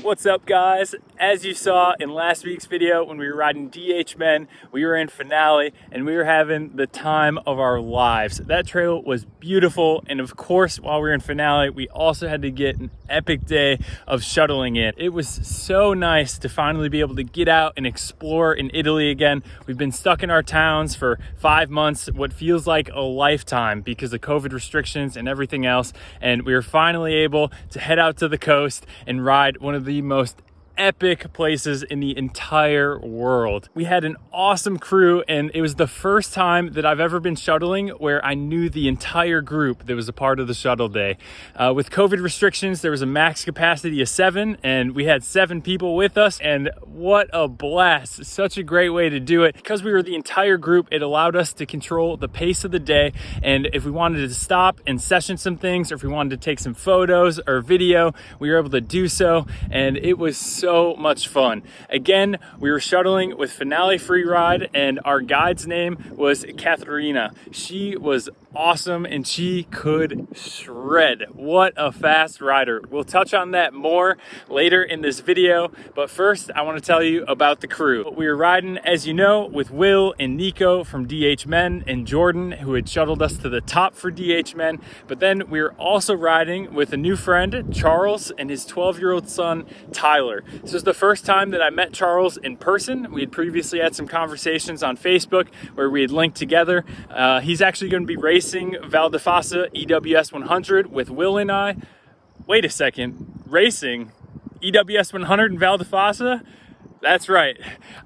What's up, guys? As you saw in last week's video when we were riding DH Men, we were in Finale and we were having the time of our lives. That trail was beautiful, and of course while we were in Finale we also had to get an epic day of shuttling in. It was so nice to finally be able to get out and explore in Italy again. We've been stuck in our towns for 5 months, what feels like a lifetime because of COVID restrictions and everything else, and we were finally able to head out to the coast and ride one of the most epic places in the entire world. We had an awesome crew, and it was the first time that I've ever been shuttling where I knew the entire group that was a part of the shuttle day. With COVID restrictions, there was a max capacity of 7, and we had 7 people with us, and what a blast. Such a great way to do it. Because we were the entire group, it allowed us to control the pace of the day, and if we wanted to stop and session some things, or if we wanted to take some photos or video, we were able to do so, and it was so much fun. Again, we were shuttling with Finale Free Ride, and our guide's name was Katharina. She was awesome and she could shred. What a fast rider. We'll touch on that more later in this video, but first I want to tell you about the crew. We were riding, as you know, with Will and Nico from DH Men and Jordan, who had shuttled us to the top for DH Men, but then we were also riding with a new friend, Charles, and his 12-year-old son, Tyler. This was the first time that I met Charles in person. We had previously had some conversations on Facebook where we had linked together. He's actually going to be racing Val di Fassa EWS 100 with Will and I. Wait a second, racing EWS 100 in Val di Fassa? That's right.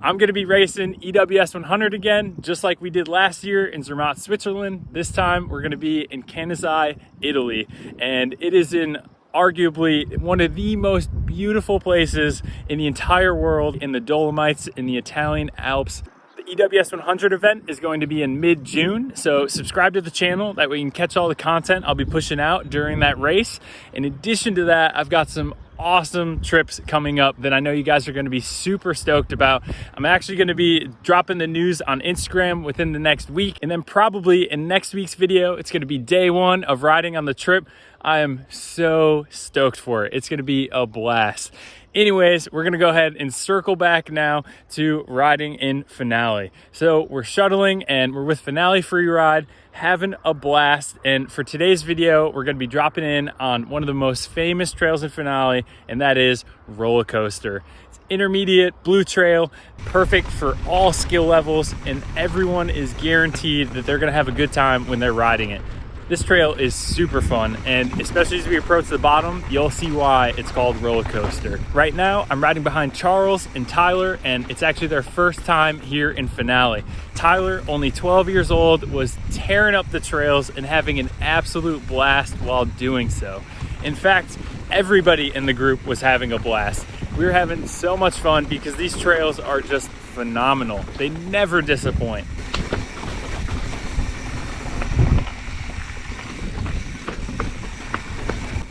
I'm going to be racing EWS 100 again, just like we did last year in Zermatt, Switzerland. This time we're going to be in Canazei, Italy, and it is in arguably one of the most beautiful places in the entire world, in the Dolomites, in the Italian Alps. The EWS 100 event is going to be in mid-June, so subscribe to the channel, that way you can catch all the content I'll be pushing out during that race. In addition to that, I've got some awesome trips coming up that I know you guys are going to be super stoked about. I'm actually going to be dropping the news on Instagram within the next week, and then probably in next week's video, it's going to be day 1 of riding on the trip. I am so stoked for it. It's going to be a blast. Anyways, we're going to go ahead and circle back now to riding in Finale. So we're shuttling and we're with Finale Free Ride, having a blast. And for today's video, we're going to be dropping in on one of the most famous trails in Finale, and that is Rollercoaster. It's intermediate blue trail, perfect for all skill levels, and everyone is guaranteed that they're going to have a good time when they're riding it. This trail is super fun, and especially as we approach the bottom, you'll see why it's called Rollercoaster. Right now, I'm riding behind Charles and Tyler, and it's actually their first time here in Finale. Tyler, only 12 years old, was tearing up the trails and having an absolute blast while doing so. In fact, everybody in the group was having a blast. We were having so much fun because these trails are just phenomenal. They never disappoint.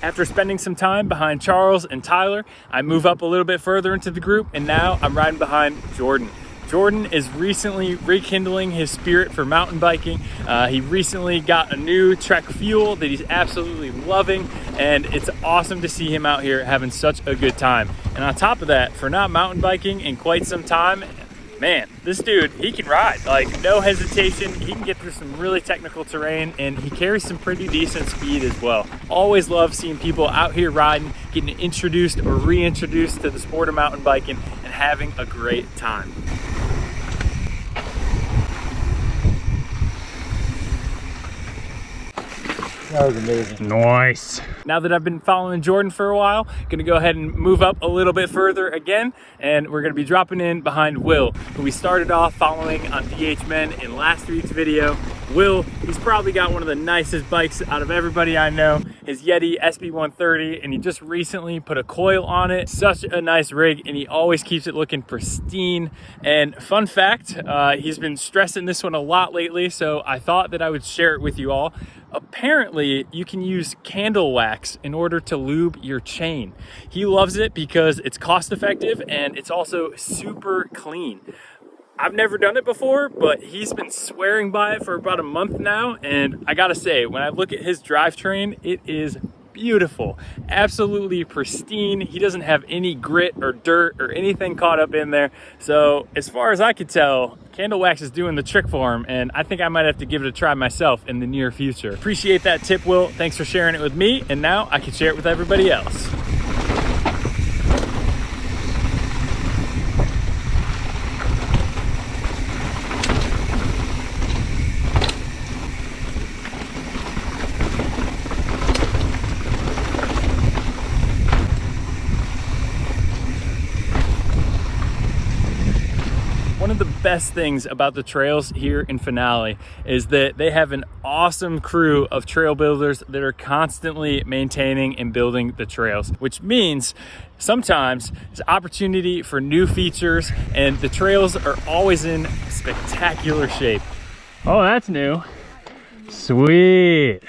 After spending some time behind Charles and Tyler, I move up a little bit further into the group, and now I'm riding behind Jordan. Jordan is recently rekindling his spirit for mountain biking. He recently got a new Trek fuel that he's absolutely loving, and it's awesome to see him out here having such a good time. And on top of that, for not mountain biking in quite some time, man, this dude, he can ride, like no hesitation. He can get through some really technical terrain, and he carries some pretty decent speed as well. Always love seeing people out here riding, getting introduced or reintroduced to the sport of mountain biking and having a great time. That was amazing. Nice. Now that I've been following Jordan for a while, gonna go ahead and move up a little bit further again, and we're gonna be dropping in behind Will, who we started off following on DH Men in last week's video. Will, he's probably got one of the nicest bikes out of everybody I know, his Yeti SB130, and he just recently put a coil on it. Such a nice rig, and he always keeps it looking pristine. And fun fact, he's been stressing this one a lot lately, so I thought that I would share it with you all. Apparently, you can use candle wax in order to lube your chain. He loves it because it's cost effective and it's also super clean. I've never done it before, but he's been swearing by it for about a month now, and I gotta say, when I look at his drivetrain, it is beautiful, absolutely pristine. He doesn't have any grit or dirt or anything caught up in there. So as far as I could tell, candle wax is doing the trick for him, and I think I might have to give it a try myself in the near future. Appreciate that tip, Will. Thanks for sharing it with me, and now I can share it with everybody else. One of the best things about the trails here in Finale is that they have an awesome crew of trail builders that are constantly maintaining and building the trails, which means sometimes there's opportunity for new features, and the trails are always in spectacular shape. Oh, that's new. Sweet.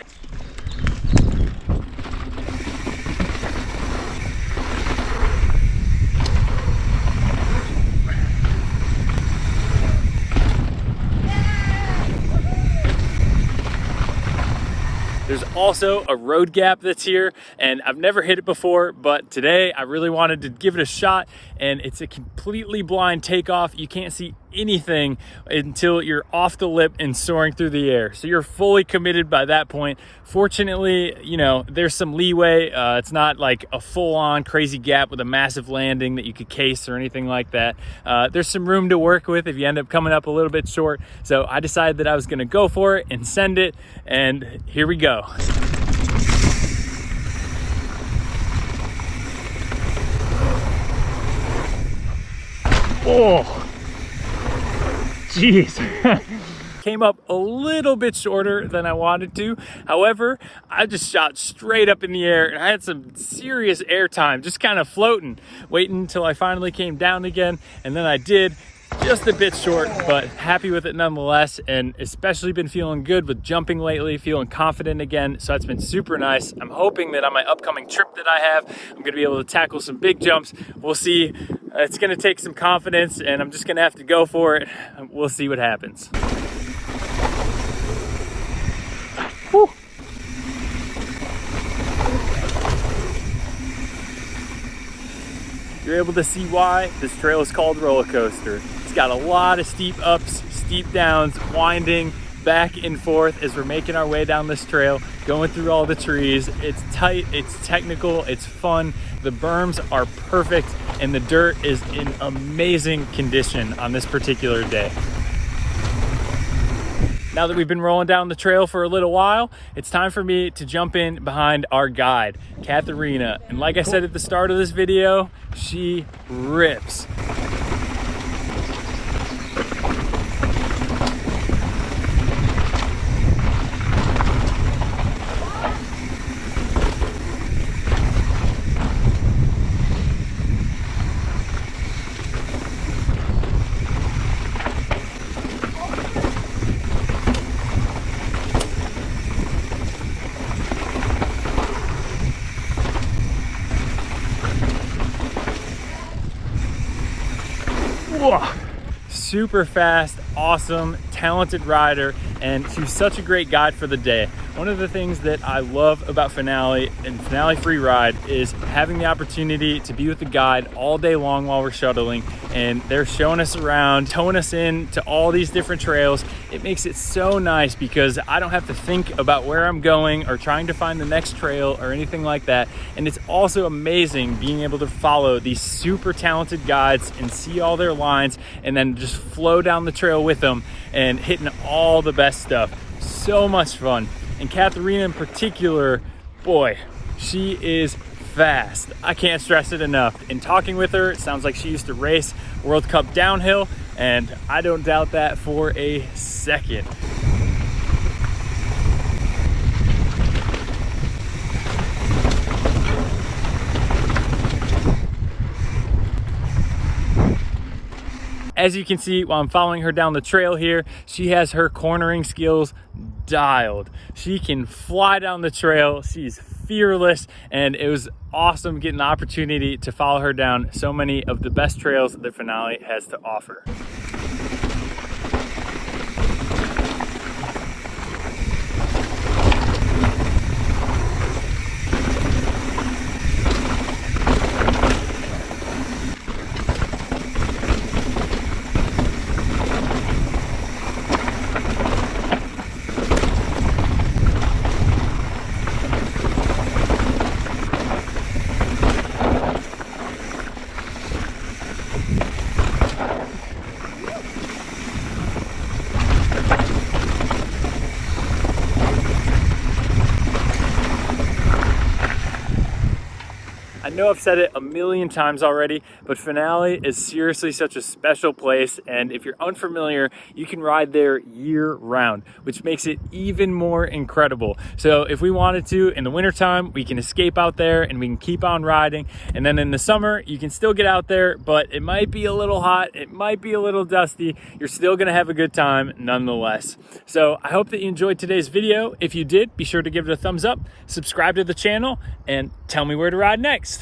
There's also a road gap that's here, and I've never hit it before, but today I really wanted to give it a shot, and it's a completely blind takeoff. You can't see anything until you're off the lip and soaring through the air. So you're fully committed by that point. Fortunately, you know, there's some leeway. It's not like a full-on crazy gap with a massive landing that you could case or anything like that. There's some room to work with if you end up coming up a little bit short. So I decided that I was gonna go for it and send it, and here we go. Oh, jeez. Came up a little bit shorter than I wanted to. However, I just shot straight up in the air, and I had some serious air time, just kind of floating, waiting until I finally came down again, and then I did. Just a bit short, but happy with it nonetheless, and especially been feeling good with jumping lately, feeling confident again, so that's been super nice. I'm hoping that on my upcoming trip that I have, I'm gonna be able to tackle some big jumps. We'll see. It's gonna take some confidence, and I'm just gonna have to go for it. We'll see what happens. Whew. You're able to see why this trail is called Rollercoaster. It's got a lot of steep ups, steep downs, winding back and forth as we're making our way down this trail, going through all the trees. It's tight, it's technical, it's fun. The berms are perfect, and the dirt is in amazing condition on this particular day. Now that we've been rolling down the trail for a little while, it's time for me to jump in behind our guide, Katharina. And like I said at the start of this video, she rips. Whoa. Super fast, awesome, talented rider, and she's such a great guide for the day. One of the things that I love about Finale and Finale Free Ride is having the opportunity to be with the guide all day long while we're shuttling, and they're showing us around, towing us in to all these different trails. It makes it so nice because I don't have to think about where I'm going or trying to find the next trail or anything like that. And it's also amazing being able to follow these super talented guides and see all their lines and then just flow down the trail with them and hitting all the best stuff. So much fun. And Katharina in particular, boy, she is fast. I can't stress it enough. In talking with her, it sounds like she used to race World Cup downhill, and I don't doubt that for a second. As you can see, while I'm following her down the trail here, she has her cornering skills dialed. She can fly down the trail. She's fearless, and it was awesome getting the opportunity to follow her down so many of the best trails that Finale has to offer. I know I've said it a million times already, but Finale is seriously such a special place, and if you're unfamiliar, you can ride there year round, which makes it even more incredible. So if we wanted to, in the wintertime, we can escape out there and we can keep on riding, and then in the summer, you can still get out there, but it might be a little hot, it might be a little dusty, you're still gonna have a good time nonetheless. So I hope that you enjoyed today's video. If you did, be sure to give it a thumbs up, subscribe to the channel, and tell me where to ride next.